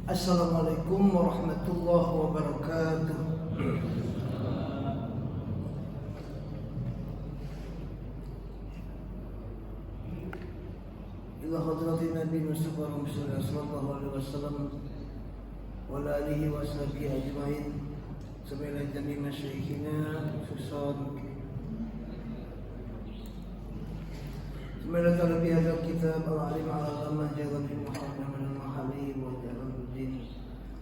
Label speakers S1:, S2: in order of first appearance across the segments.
S1: Assalamualaikum warahmatullahi wabarakatuh. Ila hadratin Nabi Mustafa Rasulullah sallallahu alaihi wasallam wa ala alihi wa sahbihi ajma'in. Sampai jami masyayikhina khususan Semoga lebih ada kitab al-alim al-alamah jalan bin Muhammad al-Mahalli wa Jalaluddin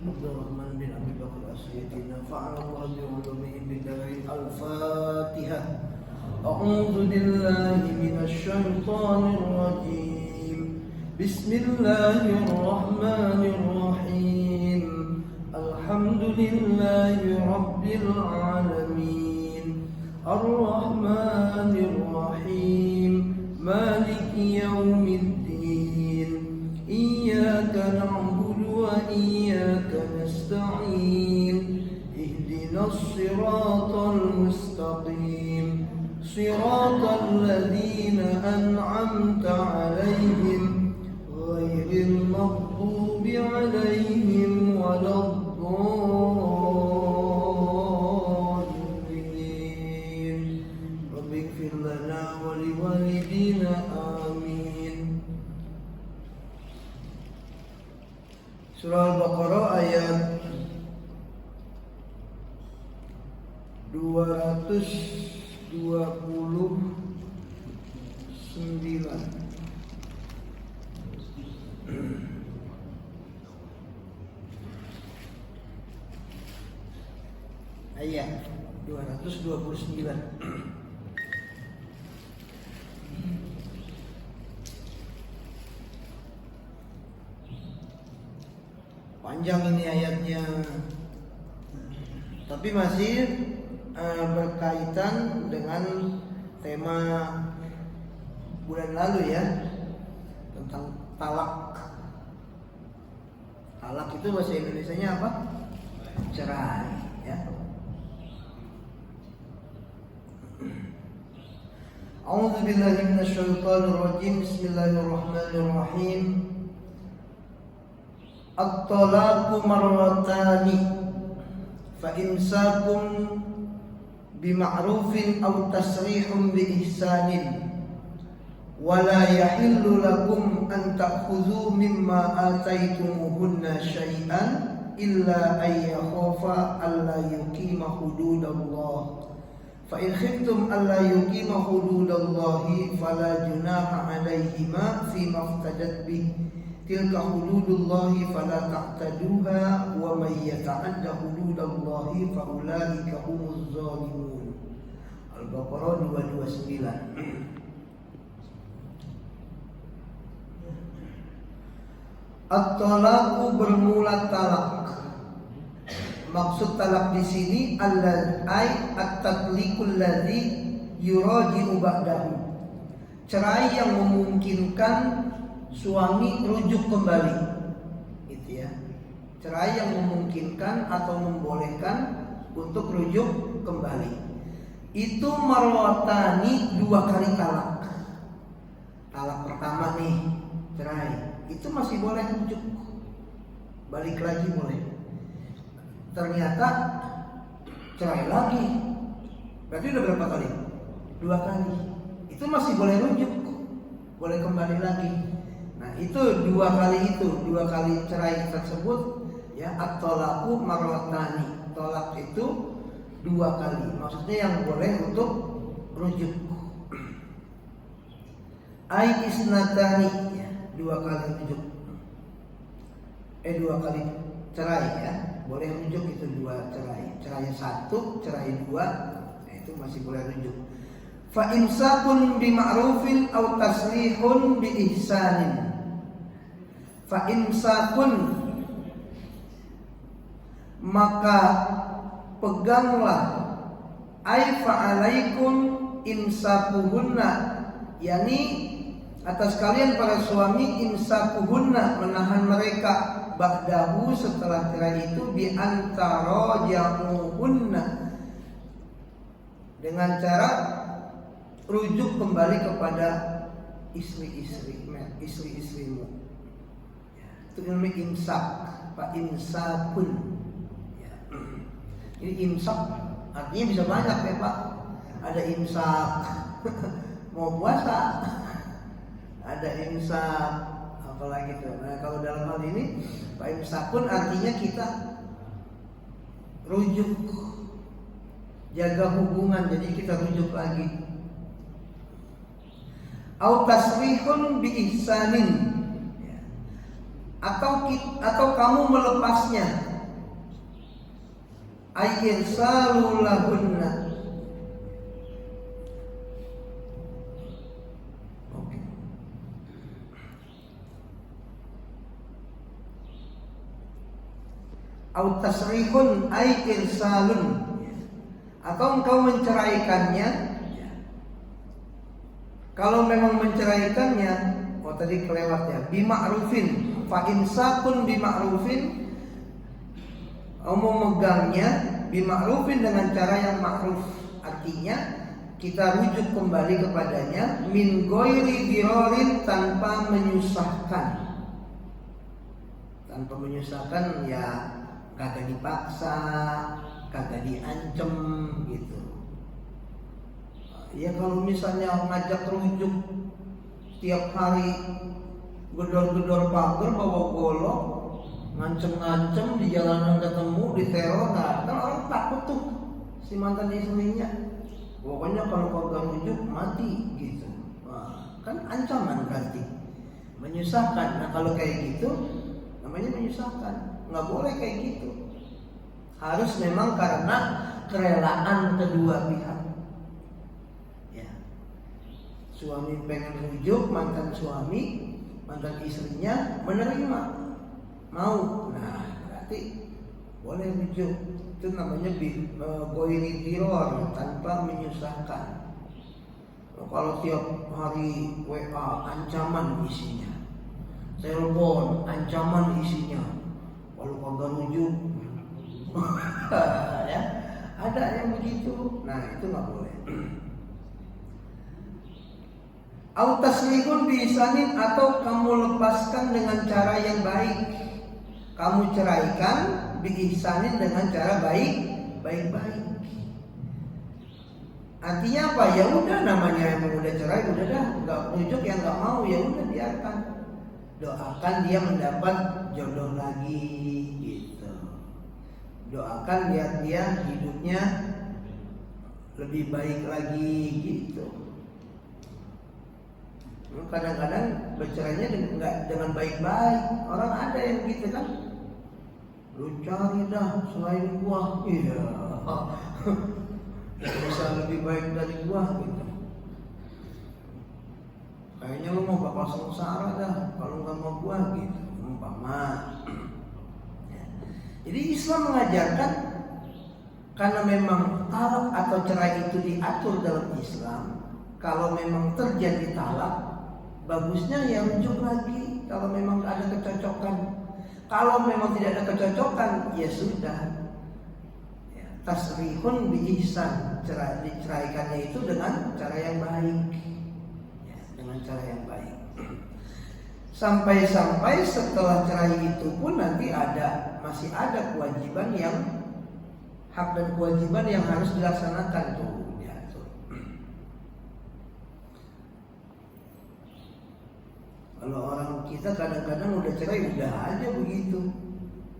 S1: Abdurrahman bin Abi Bakr as-Sayyidi nafa'allahu bi'ulumihi bidarain al-Fatihah. A'udzu billahi minasy syaithanir rajim. Bismillahirrahmanirrahim. Alhamdulillahi rabbil alamin. Ar-Rahmanir Rahim. مالك يوم الدين إياك نعبد وإياك نستعين اهدنا الصراط المستقيم صراط الذين أنعمت عليهم غير المغضوب عليهم ولا الضالين رب اغفر لنا ولوالدينا آمين. Surah Al-Baqarah ayat 229. Ayat 229. Panjang ini ayatnya, tapi masih berkaitan dengan tema bulan lalu ya, tentang talak. Talak itu bahasa Indonesianya apa? Cerai ya. A'udzu billahi minasyaitonir rajim. Bismillahirrahmanirrahim. At-talaqu marratani fa imsakun bima'rufin aw tasrihun bi ihsanin wa la yahillu lakum an ta'khudhu mimma ataytumuhunna syai'an illa ay yakhafa alla yuqima hududallah fa in khiftum alla yuqima hududallahi fala junaha 'alaihima fima iftadat bihi tilka hududullahi fala ta'taduha wa may yata'adda hududallahi fa ulaika humuz zalimun. Al-Baqarah 229. At-talaqu bermula talak. Maksud talak di sini ay at-tatliqul ladzi yuraji'u ba'dahu. Cerai yang memungkinkan suami rujuk kembali, gitu ya. Cerai yang memungkinkan atau membolehkan untuk rujuk kembali. Itu marwatani, 2 kali talak. Talak pertama nih, cerai, itu masih boleh rujuk, balik lagi boleh. Ternyata cerai lagi, berarti udah berapa kali? 2 kali. Itu masih boleh rujuk, boleh kembali lagi. Itu 2 kali cerai tersebut ya, at-talaqu marratani. Tolak itu 2 kali. Maksudnya yang boleh untuk rujuk. Ai isnatani ya, 2 kali rujuk. 2 kali cerai ya. Boleh rujuk itu 2 cerai. Cerai 1, cerai 2, nah itu masih boleh rujuk. Fa imsakun bima'rufin aw tasrihun bi ihsanin. Fa imsakun, maka peganglah, ay fa'alaikum imsakuhunna, yakni atas kalian para suami, imsakuhunna, menahan mereka, ba'dahu, setelah cerai itu, bi antara jamuhunna, dengan cara rujuk kembali kepada istri-istrimu. Itu namanya imsak. fa imsakun. Ya. Ini imsak artinya bisa banyak ya Pak. Ada imsak mau puasa, ada imsak apalagi tuh. Nah kalau dalam hal ini fa imsakun artinya kita rujuk, jaga hubungan, jadi kita rujuk lagi. Au tasrihun bi ihsanin, ya. Atau kamu melepasnya, ay irsalu lahunna. Oke. Au tasrihun ay irsalun, atau engkau menceraikannya. Kalau memang menceraikannya, tadi kelewat ya, bima'rufin, fa imsakun bima'rufin, kamu memegangnya bima'rufin dengan cara yang ma'ruf. Artinya kita rujuk kembali kepadanya min ghairi dirorin, tanpa menyusahkan. Tanpa menyusahkan ya, kagak dipaksa, kagak diancem gitu. Ya kalau misalnya ngajak rujuk tiap hari gedor-gedor pagar bawa golok, ngancem-ngancem di jalanan ketemu, diteror, nah kan orang takut tuh si mantan istrinya. Pokoknya kalau kagak rujuk mati gitu. Nah, kan ancaman berarti, menyusahkan. Nah kalau kayak gitu namanya menyusahkan, nggak boleh kayak gitu. Harus memang karena kerelaan kedua pihak. Suami pengen rujuk, mantan suami, mantan istrinya menerima, mau, nah berarti boleh rujuk. Itu namanya ghairi diror, tanpa menyusahkan. Kalau tiap hari WA ancaman isinya, telepon ancaman isinya, kalau kagak rujuk ya ada yang begitu. Nah itu nggak boleh. Au taslihun bi ihsanin, atau kamu lepaskan dengan cara yang baik. Kamu ceraikan bi ihsanin dengan cara baik-baik. Artinya apa? Ya udah, namanya emang udah cerai, udah dah, enggak rujuk yang enggak mau, ya udah biarkan. Doakan dia mendapat jodoh lagi gitu. Doakan lihat dia hidupnya lebih baik lagi gitu. Kadang-kadang bercerainya dengan baik-baik. Orang ada yang gitu kan, lu cari dah selain gua, iya, bisa lebih baik dari gua gitu. Kayaknya lu mau bakal sengsara dah kalau nggak mau gua gitu, umpama. Jadi Islam mengajarkan, karena memang talak atau cerai itu diatur dalam Islam. Kalau memang terjadi talak, bagusnya ya rujuk lagi kalau memang ada kecocokan. Kalau memang tidak ada kecocokan, ya sudah. Ya, tasrihun bi ihsan, diceraikannya itu dengan cara yang baik. Ya, dengan cara yang baik. Sampai-sampai setelah cerai itu pun nanti masih ada kewajiban yang, hak dan kewajiban yang harus dilaksanakan tuh. Kalau orang kita kadang-kadang udah cerai, udah aja begitu,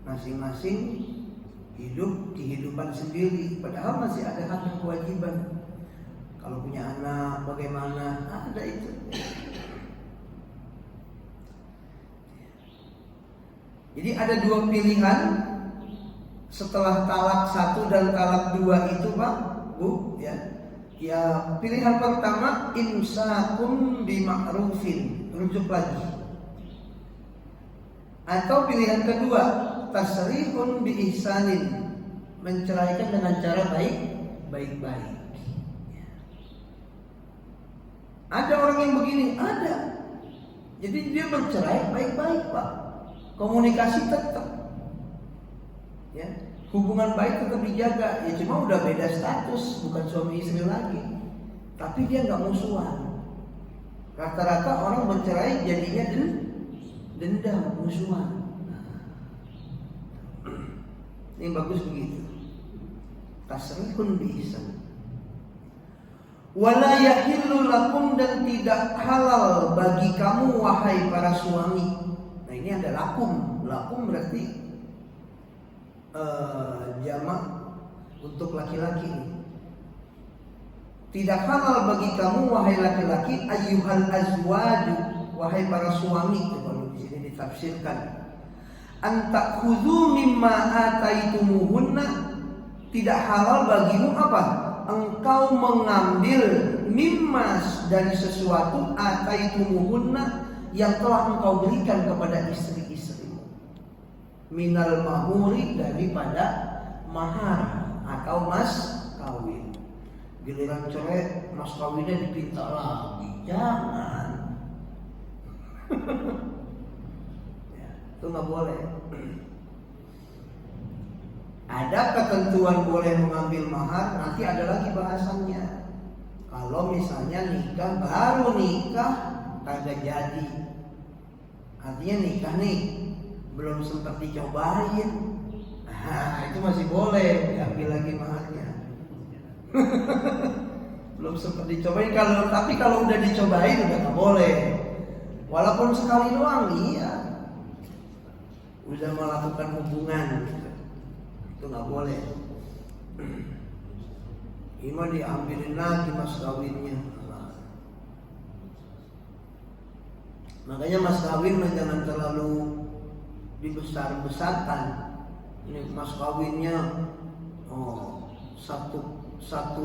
S1: masing-masing hidup kehidupan sendiri, padahal masih ada hak dan kewajiban. Kalau punya anak bagaimana? Ada itu. Jadi ada dua pilihan setelah talak 1 dan talak 2 itu Pak, Bu, ya. Ya, pilihan pertama imsakun bima'rufin, rujuk lagi. Atau pilihan kedua tasrihun bi ihsanin, menceraikan dengan cara baik-baik. Ada orang yang begini, ada. Jadi dia bercerai baik-baik Pak, komunikasi tetap, ya. Hubungan baik tetap dijaga, ya cuma udah beda status, bukan suami istri lagi. Tapi dia nggak musuhan. Rata-rata orang bercerai jadinya dendam, musuhan. Ini bagus begitu. Tasrihun biihsan. Wala yahillu lakum, dan tidak halal bagi kamu wahai para suami. Nah ini ada lakum. Lakum berarti jamak untuk laki-laki. Tidak halal bagi kamu wahai laki-laki, ayyuhal azwaju, wahai para suami. Itu kalau di sini ditafsirkan. Antakhudhu mimma ataitumuhunna, tidak halal bagimu apa? Engkau mengambil mimmas dari sesuatu ataitumuhunna yang telah engkau berikan kepada istri-istrimu. Minal mahuri, daripada mahar atau mas kawin. Giliran cerai, mas kawinnya dipinta lagi. Jangan. Ya, itu nggak boleh. Ada ketentuan boleh mengambil mahar, nanti ada lagi bahasannya. Kalau misalnya nikah, baru nikah kagak jadi, artinya nikah nih belum sempat dicobain, nah itu masih boleh diambil lagi maharnya. Belum sempat dicobain, tapi kalau udah dicobain udah nggak boleh. Walaupun sekali doang, iya, udah melakukan hubungan, itu nggak boleh. Ini diambilin lagi mas kawinnya. Makanya mas kawin jangan terlalu dibesar-besarkan. Ini mas kawinnya satu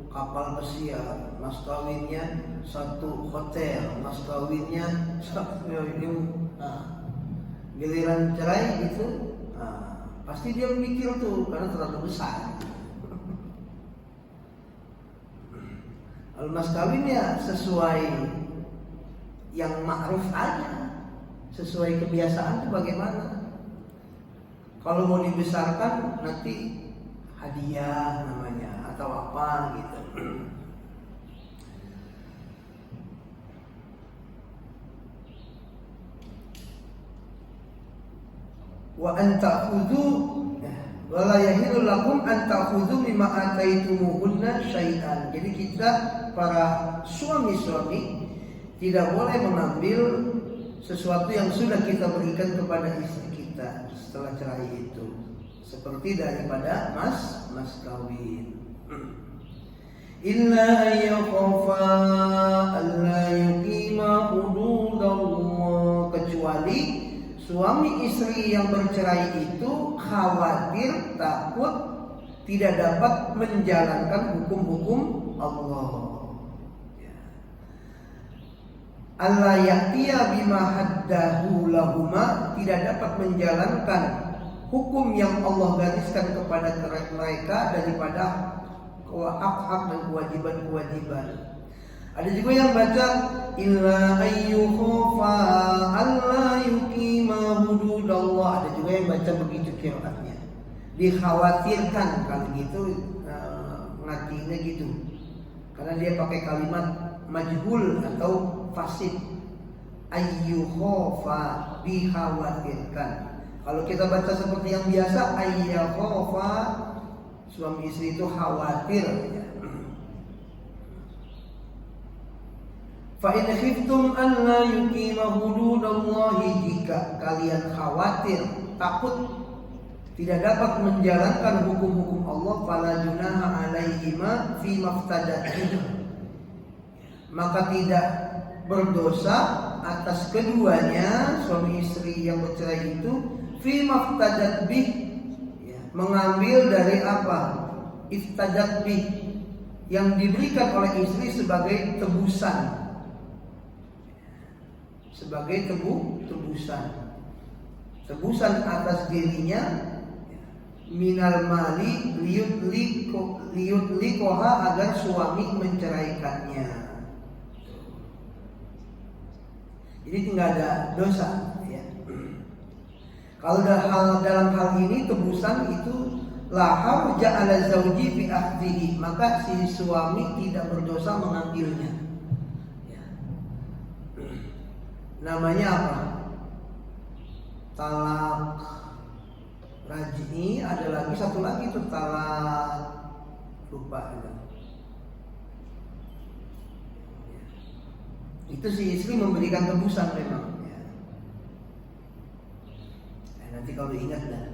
S1: kapal pesiar, mas kawinnya satu hotel, mas kawinnya satu giliran cerai gitu. Pasti dia mikir tuh karena terlalu besar. Kalau mas kawin ya sesuai yang ma'ruf aja, sesuai kebiasaan itu bagaimana. Kalau mau dibesarkan nanti hadiah namanya atau apa gitu. Wa antakhudhu wala yahillu lakum an ta'khudhu mimma ataitumuhunna syai'an. Jadi kita para suami-suami tidak boleh mengambil sesuatu yang sudah kita berikan kepada istri kita setelah cerai itu, seperti daripada mas kawin. Illa ayyakhafa alla yuqima hududallah, kecuali suami istri yang bercerai itu khawatir, takut tidak dapat menjalankan hukum-hukum Allah. Allah ya'tiya bima haddahu lahuma, tidak dapat menjalankan hukum yang Allah gariskan kepada mereka daripada hak-hak dan kewajiban-kewajiban. Ada juga yang baca illa ayyukhafa alla yuqima hududallah. Ada juga yang baca begitu qiraatnya. Dikhawatirkan, kalau gitu ngartinya gitu. Karena dia pakai kalimat majhul atau fasid. Ayyukhafa, dikhawatirkan. Kalau kita baca seperti yang biasa, ayyakhafa, suami istri itu khawatir. Fa in khiftum an la yuqima hududallahi, jika kalian khawatir, takut tidak dapat menjalankan hukum-hukum Allah, fala junaha alaihima fi maftadat, maka tidak berdosa atas keduanya, suami istri yang bercerai itu, fi maftadat bih, mengambil dari apa? Iftadat bih, yang diberikan oleh istri sebagai tebusan, sebagai tebusan atas dirinya, minal mali liyudlikoha, agar suami menceraikannya. Jadi tidak ada dosa ya. Kalau dalam hal ini tebusan itu la harja ala zauji fi akhdhihi, maka si suami tidak berdosa mengambilnya. Namanya apa? Talak raj'i ada lagi satu lagi tuh talak, lupa gitu. Itu si istri memberikan tebusan memang ya. Nanti kalau ingat dah.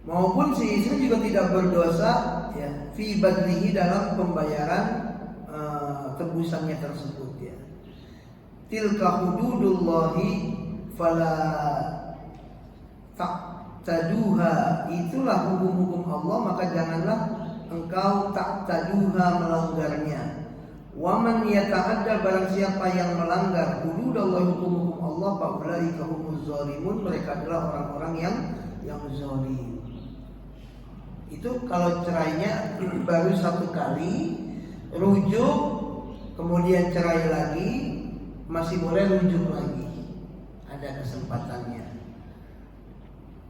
S1: Maupun si istri juga tidak berdosa ya, fi badlihi dalam pembayaran tebusannya tersebut ya. Tilka hududullahi fala ta'taduha, itulah hukum-hukum Allah, maka janganlah engkau ta'taduha, melanggarnya. Wa man yata'adda, barang siapa yang melanggar hududallahi, hukum-hukum Allah, fa ulaika humuz zalimun, mereka adalah orang-orang yang zalim. Itu kalau cerainya baru satu kali, rujuk, kemudian cerai lagi, masih boleh rujuk lagi, ada kesempatannya.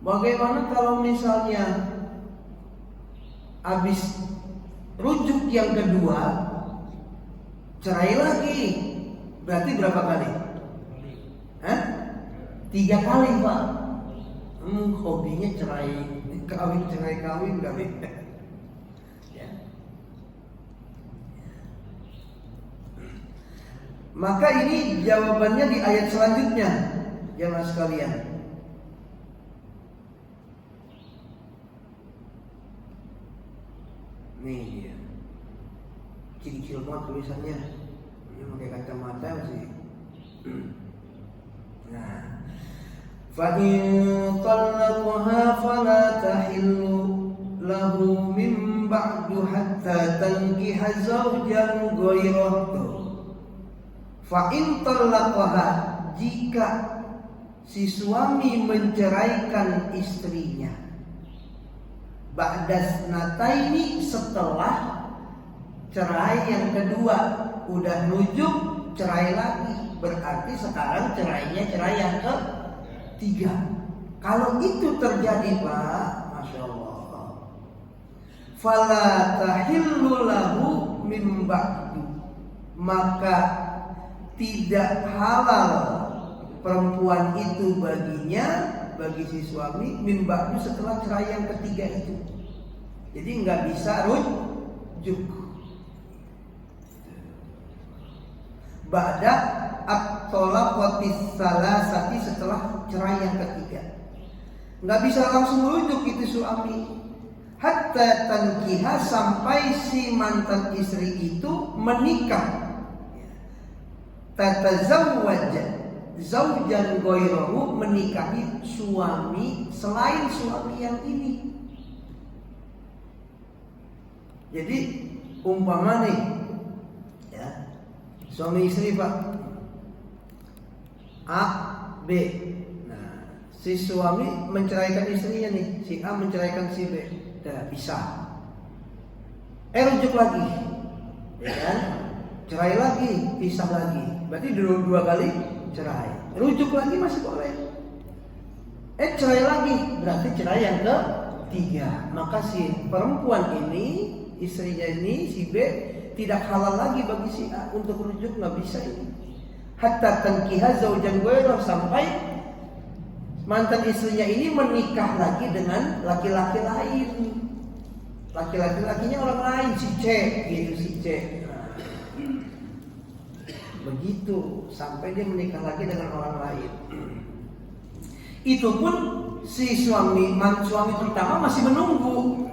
S1: Bagaimana kalau misalnya habis rujuk yang kedua, cerai lagi, berarti berapa kali? 3 kali Pak. Hobinya cerai kawin udah beda. Ya. Maka ini jawabannya di ayat selanjutnya, jemaah sekalian. Nih dia, kecil-kecil banget tulisannya. Ini pakai kacamata masih. Nah, فَإِن طَلَّقَهَا فَلَا تَحِلُّ لَهُ مِن بَعْدُ حَتَّى تَنكِحَ زَوْجًا غَيْرَهُ. فَإِن طَلَّقَهَا, jika si suami menceraikan istrinya, ba'das nataini, setelah cerai yang kedua, udah rujuk cerai lagi, berarti sekarang cerainya cerai yang ke-3. Kalau itu terjadi Pak, Masya Allah, fala tahillu lahu min ba'du, maka tidak halal perempuan itu baginya, bagi si suami, min ba'du, setelah cerai yang ketiga itu. Jadi nggak bisa rujuk. Ba'da at-talaqatis salasati, setelah cerai yang ketiga. Nggak bisa langsung rujuk itu suami. Hatta tankiha, sampai si mantan istri itu menikah. Tatazawwaj zaujan ghairahu, menikahi suami selain suami yang ini. Jadi umpama nih ya, suami istri Pak, A, B. Nah, si suami menceraikan istrinya nih, si A menceraikan si B. Tidak bisa. Rujuk lagi, ya kan? Cerai lagi, pisah lagi. Berarti dua kali cerai. Rujuk lagi masih boleh. Cerai lagi, berarti cerai yang ke-3. Maka si perempuan ini, istrinya ini, si B, tidak halal lagi bagi si A untuk rujuk, nggak bisa ini. Hatta tankiha zaujan ghairuhu, sampai mantan istrinya ini menikah lagi dengan laki-laki lain. Laki-lakinya orang lain, si C, gitu, si C. Begitu sampai dia menikah lagi dengan orang lain. Itu pun si suami pertama masih menunggu.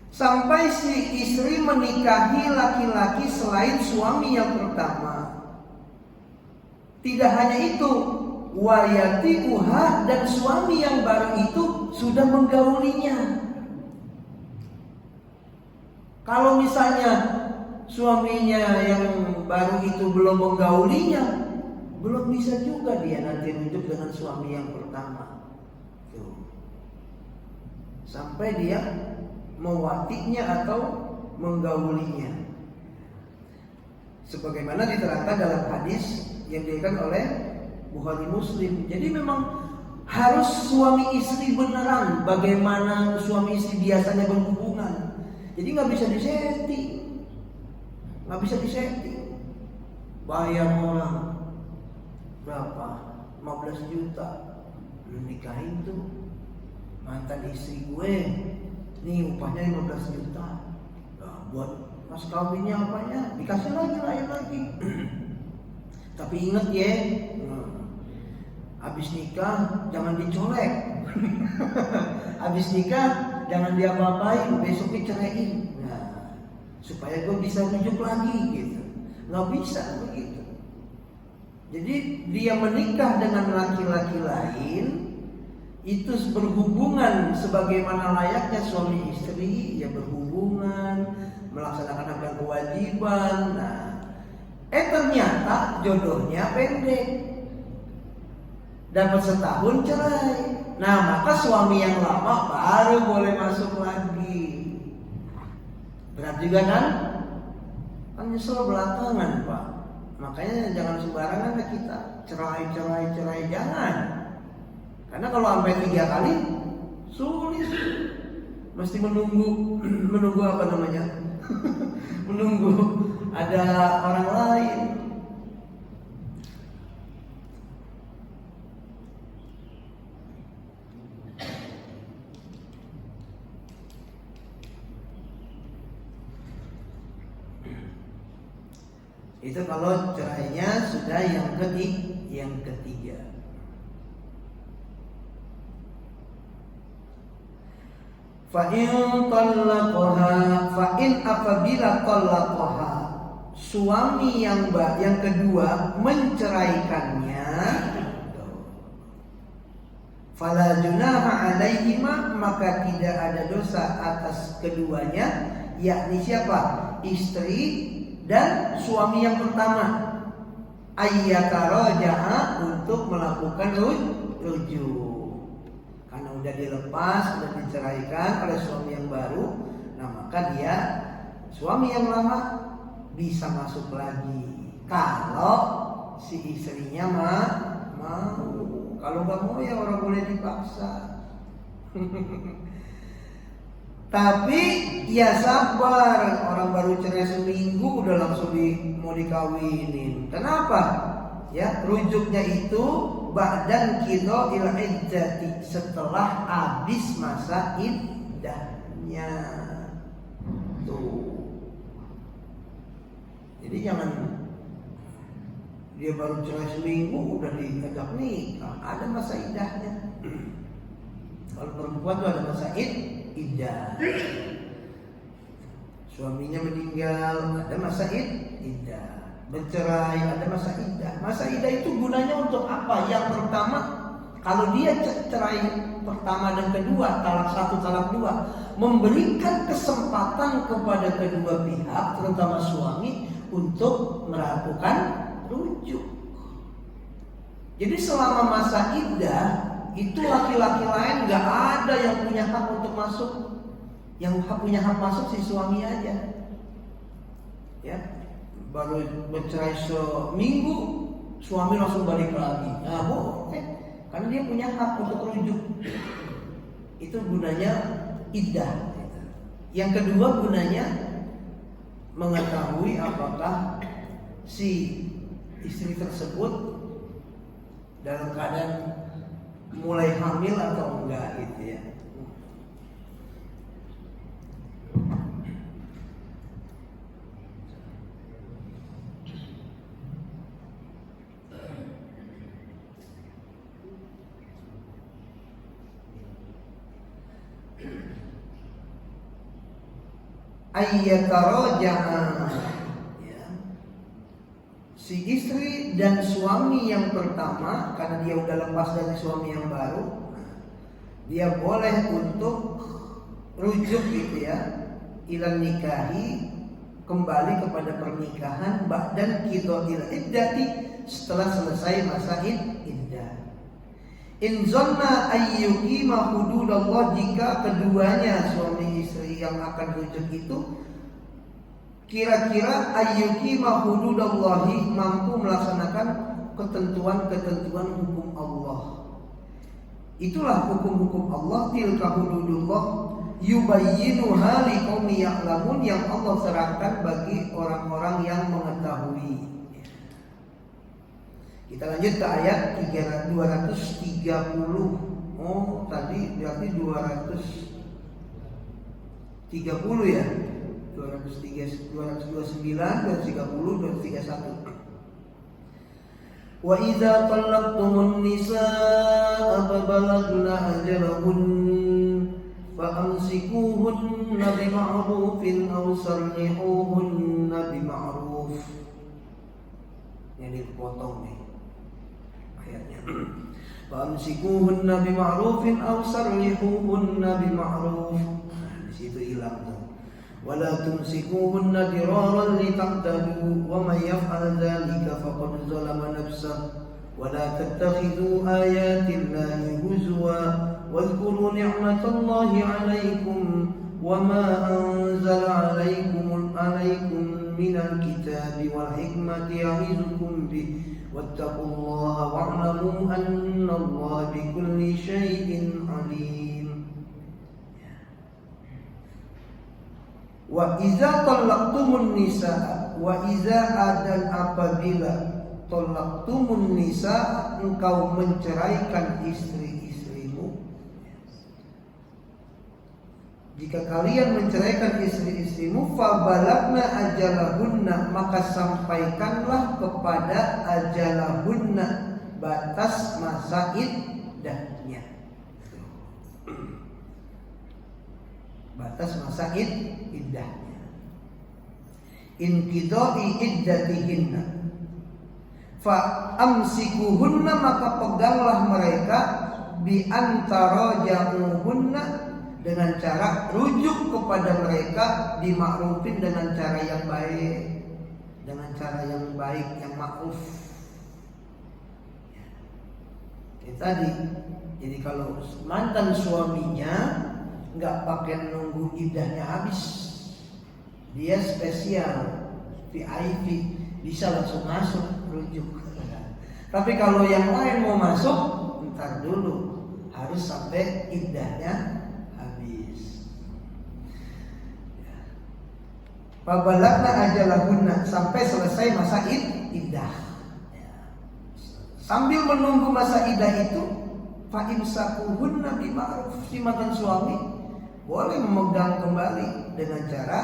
S1: Sampai si istri menikahi laki-laki selain suami yang pertama. Tidak hanya itu, wayati uha, dan suami yang baru itu sudah menggaulinya. Kalau misalnya suaminya yang baru itu belum menggaulinya, belum bisa juga dia nanti rujuk dengan suami yang pertama. Tuh. Sampai dia mewatinya atau menggaulinya, sebagaimana diterangkan dalam hadis yang diriwayatkan oleh Bukhari Muslim. Jadi memang harus suami istri beneran, bagaimana suami istri biasanya berhubungan. Jadi nggak bisa disetting, nggak bisa disetting. Bayar orang berapa? 15 juta. Lu nikahin tuh mantan istri gue, nih upahnya 15 juta. Nah, buat mas kawinnya apanya? Dikasih lagi, lain lagi. Tapi inget ya, habis nikah jangan dicolek. Habis nikah jangan diapa-apain, besok diceraiin. Nah, supaya gue bisa rujuk lagi gitu. Nggak bisa begitu. Jadi dia menikah dengan laki-laki lain itu berhubungan sebagaimana layaknya suami istri, ya berhubungan, melaksanakan kewajiban. Nah, ternyata jodohnya pendek, dapat setahun cerai. Nah, maka suami yang lama baru boleh masuk lagi. Berat juga kan? Kan nyesel belakangan, Pak. Makanya jangan sembarangan kita cerai, jangan. Karena kalau sampai 3 kali sulit. Mesti menunggu apa namanya? Menunggu ada orang lain. Itu kalau cerainya sudah yang ketiga. Fa'in apabila talaqaha, suami yang kedua menceraikannya, fala junaha alaihima, maka tidak ada dosa atas keduanya, yakni siapa? Istri dan suami yang pertama, ayyataraja'a, untuk melakukan rujuk. Karena udah dilepas, udah diceraikan oleh suami yang baru, nah maka dia suami yang lama bisa masuk lagi kalau si istrinya mau. Kalau nggak mau ya orang boleh dipaksa. Tapi ya sabar, orang baru cerai seminggu udah langsung mau dikawinin. Kenapa? Ya, rujuknya itu ba'dan qida il iddati, setelah habis masa iddahnya. Tuh. Jadi jangan dia baru cerai seminggu udah diajak nikah, ada masa iddahnya. Kalau perempuan tuh ada masa iddah. Suaminya meninggal, ada masa iddah. Bercerai, ada masa iddah. Masa iddah itu gunanya untuk apa? Yang pertama, kalau dia cerai pertama dan kedua, talak 1, talak 2, memberikan kesempatan kepada kedua pihak, terutama suami, untuk melakukan rujuk. Jadi selama masa iddah itu laki-laki lain gak ada yang punya hak untuk masuk. Yang punya hak masuk si suami aja. Ya, baru bercerai seminggu, suami langsung balik lagi. Nah, boleh, karena dia punya hak untuk rujuk. Itu gunanya iddah. Yang kedua gunanya mengetahui apakah si istri tersebut dalam keadaan mulai hamil atau enggak gitu ya. Ayyataraja'a, ya. Si istri dan suami yang pertama, karena dia udah lepas dari suami yang baru, dia boleh untuk rujuk gitu ya, ilan nikahi, kembali kepada pernikahan, ba'dan qida'il iddati, setelah selesai masa iddah. In zanna ayyuqima hududallah, jika keduanya suami istri yang akan rujuk itu kira-kira ayyuqima hududallahi, mampu melaksanakan ketentuan-ketentuan hukum Allah. Itulah hukum-hukum Allah, tilka hududullah yubayyinuha liqaumin ya'lamun, yang Allah terangkan bagi orang orang-orang yang mengetahui. Kita lanjut ke ayat 230. Oh, tadi berarti 230 ya. 229, 230, 231. Wa idza talaqtumun nisaa fa balagna ajalahun fa amsikuhunna bima'rufin aw sarrihuhunna bima'ruf. Ini dipotong nih ayatnya. Fa amsikuhunna bima'rufin aw sarrihuhunna bima'ruf. Nah, di situ hilang tuh. ولا تمسكوهن ضرارا لتعتدوا ومن يفعل ذلك فقد ظلم نفسه ولا تتخذوا آيات الله هزوا واذكروا نعمة الله عليكم وما أنزل عليكم من الكتاب والحكمة يعظكم به واتقوا الله واعلموا أن الله بكل شيء عليم. Wa iza talaqtumun nisaa, wa iza adan apabila talaqtumun nisaa, engkau menceraikan istri-istrimu. Jika kalian menceraikan istri-istrimu, fa balagna ajalahunna, maka sampaikanlah kepada ajalahunna, batas masa iddahnya. Batas masa iddahnya. Inqidai iddatihinna. Fa amsikuhunna, maka peganglah mereka bi antara ja'uhunna, dengan cara rujuk kepada mereka bima'rufin, dengan cara yang baik, dengan cara yang baik, yang ma'ruf. Tadi, jadi kalau mantan suaminya nggak pakai nunggu iddahnya habis, dia spesial VIP, bisa langsung masuk rujuk. Tapi kalau yang lain mau masuk, ntar dulu, harus sampai iddahnya habis. Fabalagna ajalahunna, sampai selesai masa iddah. Sambil menunggu masa iddah itu, fa imsakuhunna bima'ruf, si mantan suami boleh memegang kembali dengan cara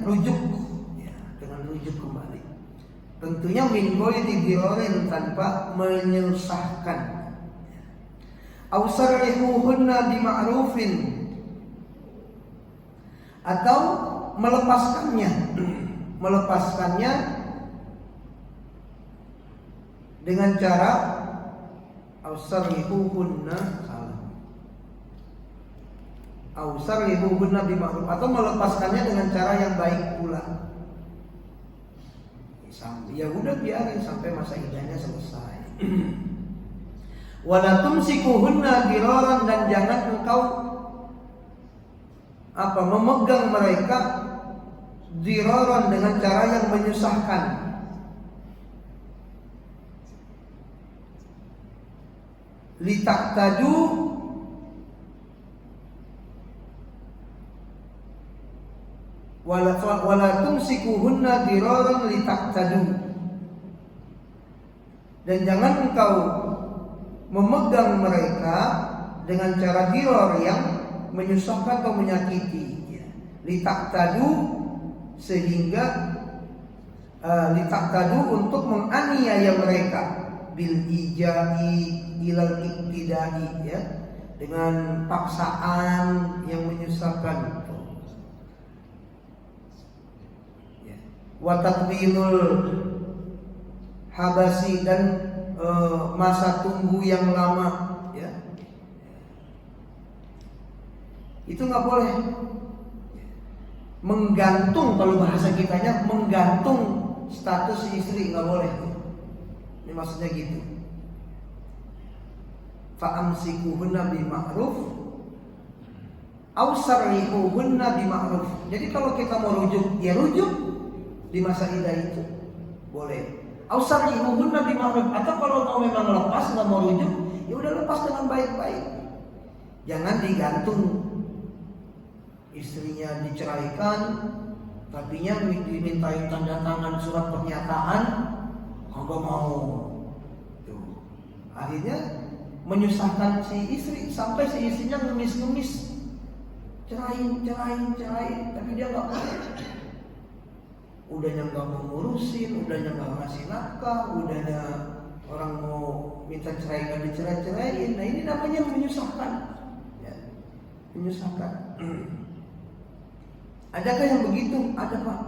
S1: rujuk, ya, dengan rujuk kembali. Tentunya min ghairi dirorin, tanpa menyusahkan. Aw sarrihuhunna bima'rufin, atau melepaskannya dengan cara ausarrihuhunna bima'ruf, atau melepaskannya dengan cara yang baik pula. Ya udah, biarin sampai masa iddahnya selesai. Wala tumsikuhunna diraran, dan jangan engkau memegang mereka diraran, dengan cara yang menyusahkan. Litaktadu, wala tumsikuhunna diraran litaktadu, dan jangan engkau memegang mereka dengan cara dirar yang menyusahkan atau menyakiti. Litaktadu, sehingga litaktadu, untuk menganiaya mereka, bil ijai ilal iktidai, ya, dengan paksaan yang menyusahkan. Wa tatwilul habasi, dan masa tunggu yang lama, ya. Itu nggak boleh. Menggantung, kalau bahasa kitanya menggantung status istri, nggak boleh. Ini maksudnya gitu. Fa'amsikuhunna bima'ruf aw sarrihuhunna bima'ruf. Jadi kalau kita mau rujuk, ya rujuk di masa iddah itu boleh. Aw sarrihuhunna bima'ruf, atau kalau mau memang lepas, nggak mau rujuk, ya udah lepas dengan baik-baik. Jangan digantung. istrinya diceraikan, tapinya dimintain tanda tangan surat pernyataan, kagak mau. Tuh. Akhirnya menyusahkan si istri sampai si istrinya ngemis-ngemis, cerai, tapi dia nggak mau. Udahnya nggak mau ngurusin, udahnya nggak ngasih nafkah, udahnya orang mau minta cerai nggak dicerai-ceraiin. Nah ini namanya menyusahkan, ya, menyusahkan. Adakah yang begitu? Ada, Pak.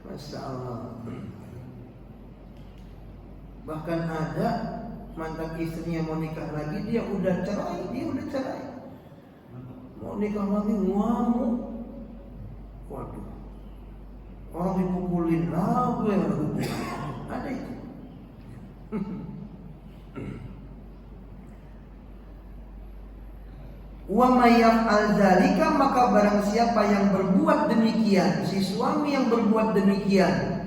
S1: Masya Allah. Bahkan ada mantan istrinya mau nikah lagi, dia udah cerai. Mau nikah lagi ngamuk. Waduh. Orang dipukulin lah, gue yang dipukulin. Ada itu. Wa may yaf'al dzalika, maka barang siapa yang berbuat demikian, si suami yang berbuat demikian,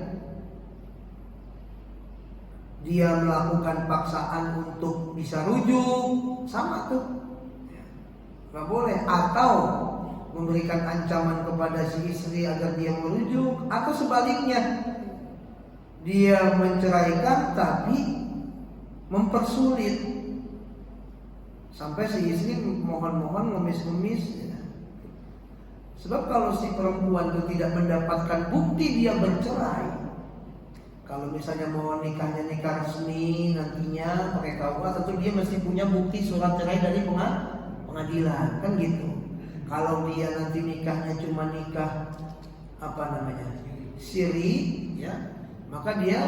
S1: dia melakukan paksaan untuk bisa rujuk, sama tuh, nggak boleh. Atau memberikan ancaman kepada si istri agar dia merujuk, atau sebaliknya dia menceraikan tapi mempersulit sampai si istri mohon-mohon ngemis-ngemis, ya. Sebab kalau si perempuan itu tidak mendapatkan bukti dia bercerai, kalau misalnya mau nikahnya nikah resmi nantinya pakai KUA, tentu dia mesti punya bukti surat cerai dari pengadilan, kan gitu. Kalau dia nanti nikahnya cuma nikah siri, ya, maka dia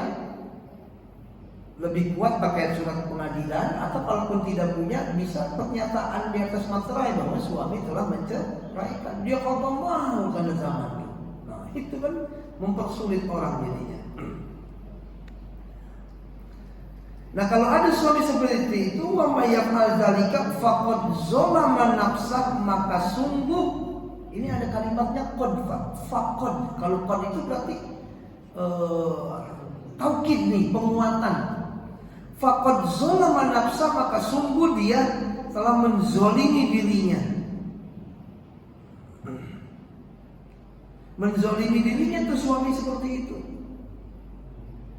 S1: lebih kuat pakai surat pengadilan, atau kalaupun tidak punya bisa pernyataan di atas materai bahwa suami telah menceraikan. Dia kagak mau tanda tangan. Nah, itu kan mempersulit orang jadinya. Nah, kalau ada suami seperti itu, wa may yaf'al dzalika faqad zalama nafsah, maka sungguh, ini ada kalimatnya qad, faqad. Kalau qad itu berarti taukid nih, penguatan. Faqad zalama nafsah, maka sungguh dia telah menzolimi dirinya. Menzolimi dirinya itu suami seperti itu.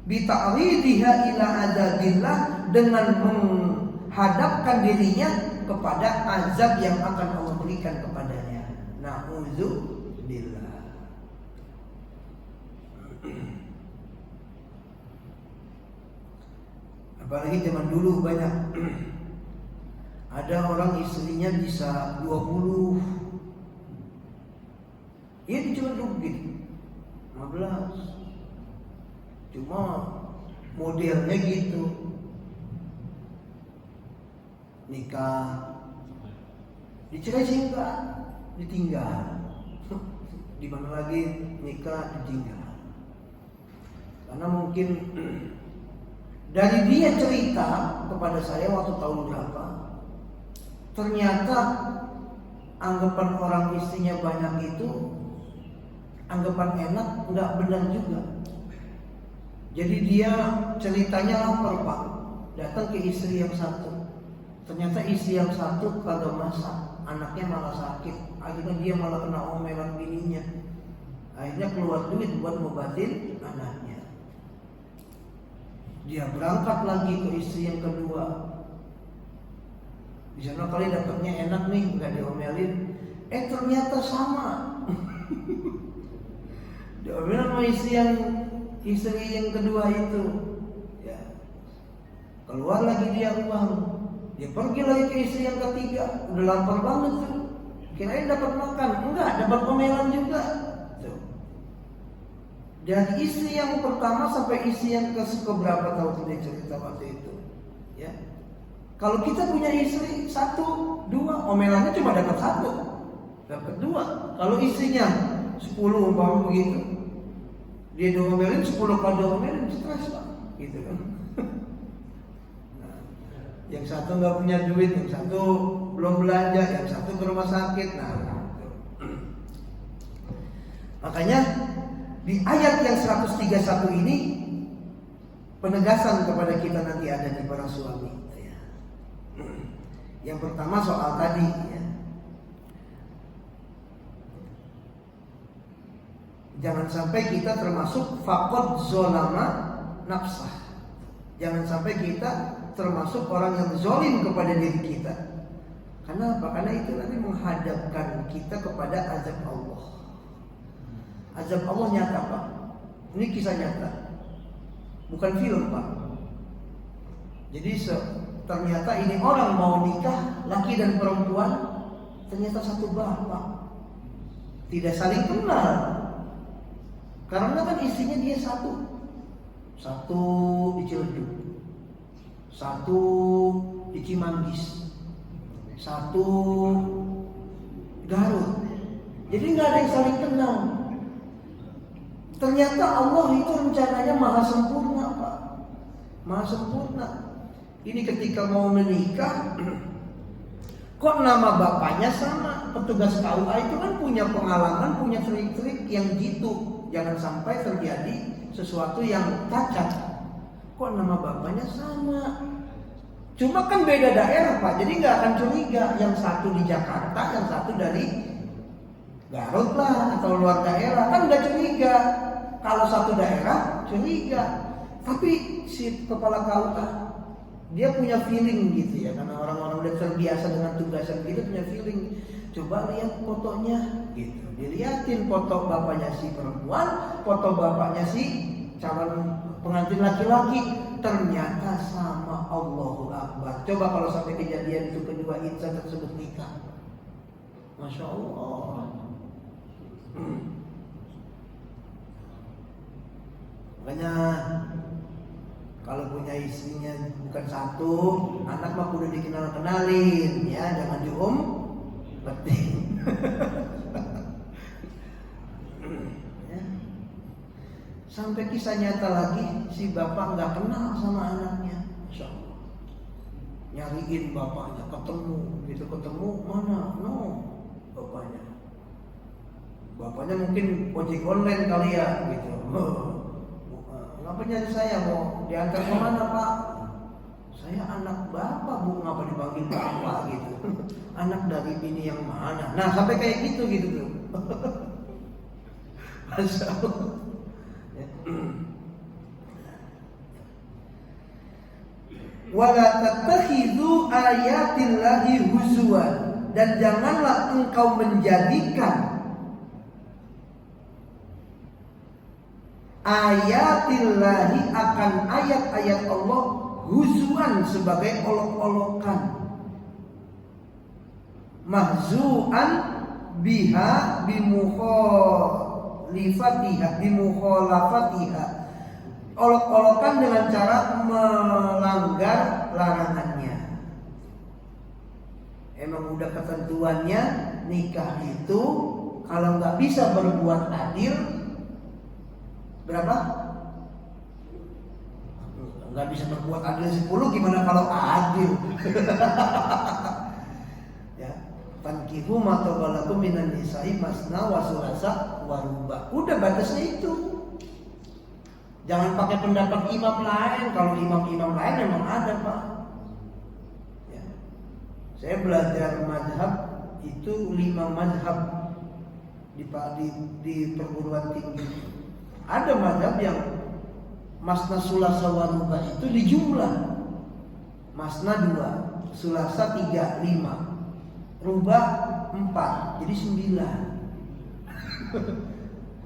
S1: Bita'ridiha ila adabillah, dengan menghadapkan dirinya kepada azab yang akan Allah berikan kepadanya. Na'udzubillah. Apalagi zaman dulu banyak ada orang istrinya bisa 20, dia dicelupin 15. Cuma modelnya gitu, nikah, dicerai singkat, ditinggal. Di mana lagi nikah, ditinggal. Karena mungkin dari dia cerita kepada saya waktu tahun berapa, ternyata anggapan orang istrinya banyak itu anggapan enak, nggak benar juga. Jadi dia ceritanya lapar, Pak, datang ke istri yang satu. Ternyata istri yang satu kagak masak, anaknya malah sakit. Akhirnya dia malah kena omelan bininya. Akhirnya keluar duit buat ngobatin anaknya. Dia berangkat lagi ke istri yang kedua. Di sana kali dapatnya enak nih, nggak diomelin. Ternyata sama. Diomelin sama istri yang kedua itu, ya. Keluar lagi dia uang, dia pergi lagi ke istri yang ketiga, udah lapar banget tuh, kirain dapat makan, enggak, dapat omelan juga. Tuh. Dari istri yang pertama sampai istri yang keberapa tahu dia cerita waktu itu, ya. Kalau kita punya istri 1, 2, omelannya cuma dapat 1, dapat 2. Kalau istrinya 10 umpama begitu, dia diomelin 10 kali diomelin, stres, Pak, gitu kan. Nah, yang satu nggak punya duit, yang satu belum belanja, yang satu ke rumah sakit. Nah, gitu. Makanya di ayat yang 131 ini penegasan kepada kita nanti ada di para suami. Yang pertama soal tadi, ya, Jangan sampai kita termasuk faqad zolama nafsah. Jangan sampai kita termasuk orang yang zalim kepada diri kita. Karena apa? Karena itu nanti menghadapkan kita kepada azab Allah. Azab Allah nyata, Pak. Ini kisah nyata, bukan film, Pak. Jadi ternyata ini orang mau nikah, laki dan perempuan, ternyata satu bapak, tidak saling kenal. Karena kan istrinya dia satu di Ciledug, satu di Cimanggis, satu Garut. Jadi nggak ada yang saling kenal. Ternyata Allah itu rencananya maha sempurna, Pak. Maha sempurna. Ini ketika mau menikah, kok nama bapaknya sama. Petugas KUA itu kan punya pengalaman, punya trik-trik yang gitu. Jangan sampai terjadi sesuatu yang cacat. Kok nama bapaknya sama? Cuma kan beda daerah, Pak. Jadi nggak akan curiga. Yang satu di Jakarta, yang satu dari Garut lah atau luar daerah, kan nggak curiga. Kalau satu daerah curiga. Tapi si kepala KUA dia punya feeling gitu ya, karena orang-orang udah terbiasa dengan tugasan gitu, punya feeling. Coba lihat fotonya gitu. Dilihatin foto bapaknya si perempuan, foto bapaknya si calon pengantin laki-laki, ternyata sama. Allahu Akbar. Coba kalau sampai kejadian itu kedua insan tersebut nikah, Masya Allah. Makanya kalau punya istrinya bukan satu, anak mah kudu dikenal-kenalin ya, jangan beting. Ya. Sampai kisah nyata lagi, si bapak nggak kenal sama anaknya, Masya Allah. Nyariin bapaknya, ketemu, mana? No, bapaknya mungkin ojek online kali ya, gitu. Ngapa nyari saya, mau diantar kemana, Pak? Saya anak bapak, Bu. Ngapa dipanggil bapak gitu? Anak dari bini yang mana? Nah, sampai kayak gitu tuh. Masya Allah. Wala tattakhidhu ayatillahi huzwan, dan janganlah engkau menjadikan ayatillahi, akan ayat-ayat Allah, huzwan, sebagai olok-olokan. Mahzu'an biha bimukhalafatiha, olok-olokan dengan cara melanggar larangannya. Emang udah ketentuannya nikah itu kalau nggak bisa berbuat adil, berapa? Nggak bisa berbuat adil 10, gimana kalau adil? Ya, fankihu ma tabalakum minan nisa'i masna wa sulasa wa ruba. Udah batasnya itu. Jangan pakai pendapat imam lain. Kalau imam-imam lain memang ada, Pak. Ya. Saya belajar mazhab itu 5 mazhab di perguruan tinggi. Ada mazhab yang masna sulasa wa ruba itu dijumlah. Masna 2, sulasa 3, 5, ruba 4, jadi 9.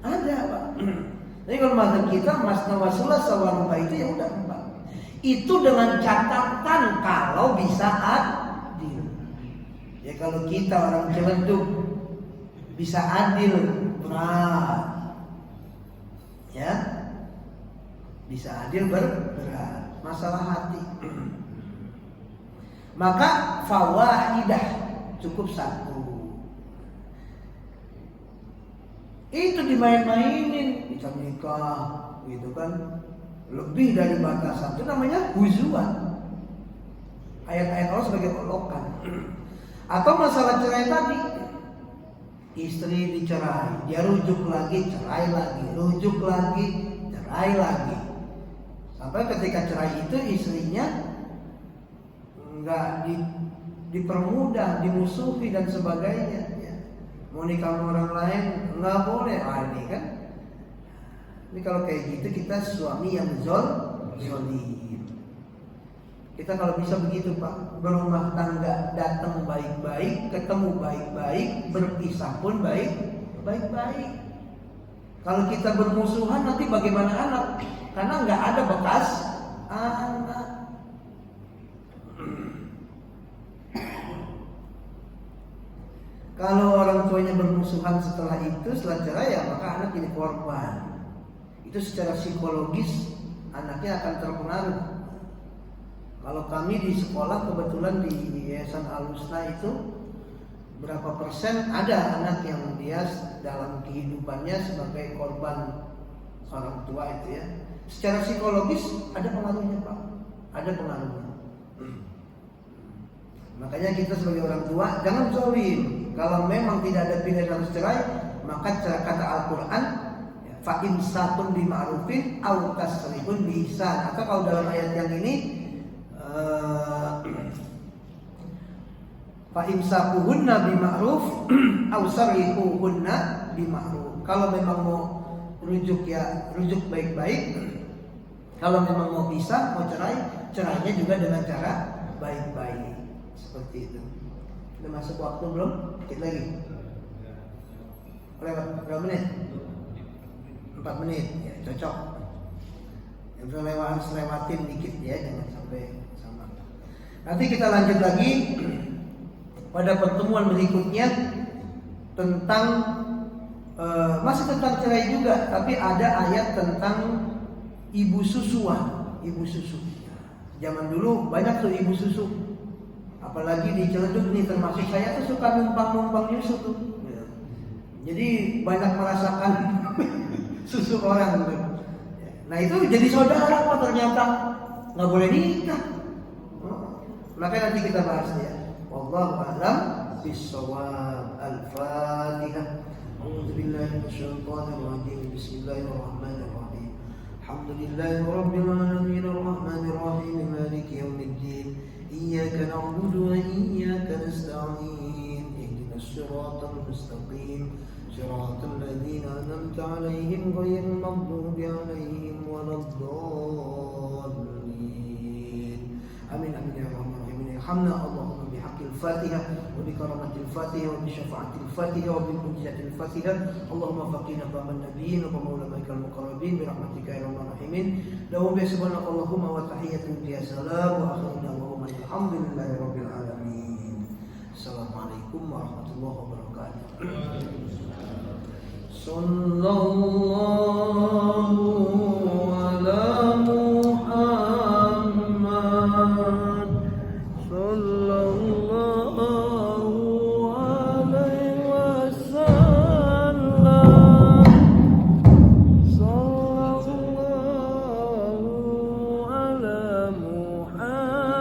S1: Ada, Pak. Jadi kalau mazhab kita masna wa sulasa wa ruba itu ya udah 4. Itu dengan catatan kalau bisa adil. Ya kalau kita orang Ciledug bisa adil, berat. Ya, bisa adil berat, masalah hati. Maka fawahidah, cukup 1. Itu dimain-mainin, bisa nikah, gitu kan? Lebih dari batasan, itu namanya huzwan. Ayat-ayat Allah sebagai olokan. Atau masalah cerai tadi, istri dicerai, dia rujuk lagi, cerai lagi, rujuk lagi, cerai lagi. Sampai ketika cerai itu istrinya nggak dipermudah, dimusuhi dan sebagainya. Ya. Mau nikah sama orang lain nggak boleh. Ini kan Ini kalau kayak gitu kita suami yang zolim. Kita kalau bisa begitu Pak, berumah tangga datang baik-baik, ketemu baik-baik, berpisah pun baik-baik. Kalau kita bermusuhan nanti bagaimana anak? Karena nggak ada bekas anak. Kalau orang tuanya bermusuhan setelah itu, setelah cerai ya maka anak jadi korban. Itu secara psikologis anaknya akan terpengaruh. Kalau kami di sekolah kebetulan di Yayasan Al-Husna itu berapa persen ada anak yang dia dalam kehidupannya sebagai korban orang tua itu ya. Secara psikologis ada pengaruhnya Pak, ada pengaruhnya. Makanya kita sebagai orang tua jangan zalim. Kalau memang tidak ada pilihan harus cerai, maka kata Al-Quran, fa imsakun bima'rufin aw tasrihun biihsan. Atau kalau dalam ayat yang ini, fa imsakuhunna bima'ruf aw sarrihuhunna bima'ruf. Kalau memang mau rujuk ya rujuk baik-baik. Kalau memang mau pisah, mau cerai, cerainya juga dengan cara baik-baik. Seperti itu. Udah masuk waktu belum? Dikit lagi. Lewat berapa menit? 4 menit. Ya, cocok. Yang harus lewatin dikit ya, jangan sampai sama. Nanti kita lanjut lagi pada pertemuan berikutnya tentang masih tentang cerai juga, tapi ada ayat tentang ibu susuan, ibu susu. Zaman dulu banyak tuh ibu susu. Apalagi di Ciledug nih, termasuk saya tuh suka numpang nyusu tuh. Jadi banyak merasakan susu orang gitu. Nah itu jadi saudara kok ternyata, nggak boleh nikah. Makanya nanti kita bahas ya. Wallahu a'lam bishawab. Al-Fatihah. A'udzubillahi minasyaitonir rajim. Bismillahirrahmanirrahim. Alhamdulillahi rabbil alamin arrahmanir rahim maliki yaumiddin. إياك نعبد وإياك نستعين اهدنا الصراط المستقيم صراط الذين أنعمت عليهم غير المغضوب عليهم ولا الضالين آمين آمين يا رب العالمين ارحمنا اللهم بحق الفاتحة وبكرامة الفاتحة وبشفاعة الفاتحة وبمعجزة الفاتحة اللهم فقنا باب النبيين وبمولمائك المقربين برحمتك يا رب الراحمين لهم بسبحانك اللهم وتحية يا سلام وآخرنا alhamdulillahi rabbil alamin. Assalamualaikum warahmatullahi wabarakatuh. Sallallahu ala Muhammad. Sallallahu alaihi wasallam. Sallallahu ala Muhammad.